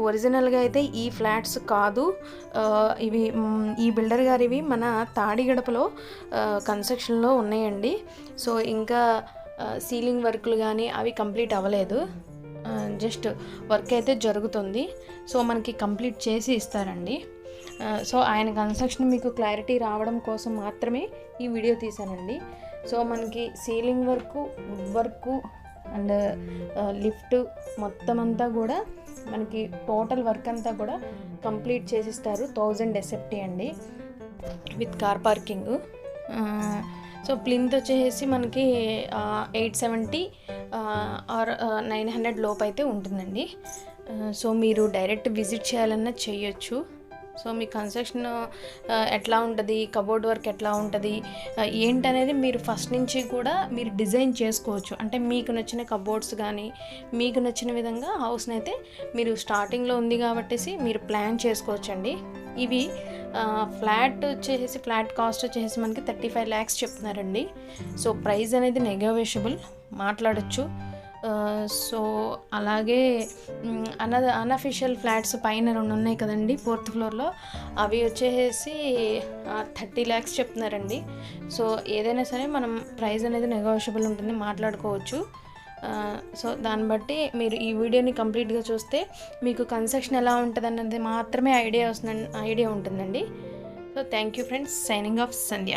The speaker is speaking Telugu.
ఒరిజినల్గా అయితే ఈ ఫ్లాట్స్ కాదు, ఇవి ఈ బిల్డర్ గారివి మన తాడిగడపలో కన్స్ట్రక్షన్లో ఉన్నాయండి. సో ఇంకా సీలింగ్ వర్క్లు కానీ అవి కంప్లీట్ అవ్వలేదు, జస్ట్ వర్క్ అయితే జరుగుతుంది. సో మనకి కంప్లీట్ చేసి ఇస్తారండి. సో ఆయన కన్స్ట్రక్షన్ మీకు క్లారిటీ రావడం కోసం మాత్రమే ఈ వీడియో తీసానండి. సో మనకి ceiling work, wood work and lift మొత్తం అంతా కూడా మనకి టోటల్ వర్క్ అంతా కూడా కంప్లీట్ చేసిస్తారు. 1000 SFT అండి with car parking. So plinth వచ్చేసి మనకి 870 ఆర్ 900 లోపు అయితే ఉంటుందండి. సో మీరు డైరెక్ట్ విజిట్ చేయాలన్నా చేయొచ్చు. సో మీ కన్స్ట్రక్షన్ ఎట్లా ఉంటుంది, కబోర్డ్ వర్క్ ఎట్లా ఉంటుంది ఏంటనేది మీరు ఫస్ట్ నుంచి కూడా మీరు డిజైన్ చేసుకోవచ్చు. అంటే మీకు నచ్చిన కబోర్డ్స్ కానీ మీకు నచ్చిన విధంగా హౌస్ని అయితే మీరు స్టార్టింగ్లో ఉంది కాబట్టి మీరు ప్లాన్ చేసుకోవచ్చండి. ఇవి ఫ్లాట్ కాస్ట్ వచ్చేసి మనకి 35 lakhs చెప్తున్నారండి. సో ప్రైస్ అనేది నెగోషియబుల్, మాట్లాడచ్చు. సో అలాగే అన్అఫిషియల్ ఫ్లాట్స్ పైన 2 ఉన్నాయి కదండి 4th ఫ్లోర్లో, అవి వచ్చేసి 30 lakhs చెప్తున్నారండి. సో ఏదైనా సరే మనం ప్రైస్ అనేది నెగోషియబుల్ ఉంటుంది, మాట్లాడుకోవచ్చు. సో దాన్ని బట్టి మీరు ఈ వీడియోని కంప్లీట్గా చూస్తే మీకు కన్స్ట్రక్షన్ ఎలా ఉంటుంది అన్నది మాత్రమే ఐడియా ఉంటుందండి. So thank you friends. Signing off Sandhya.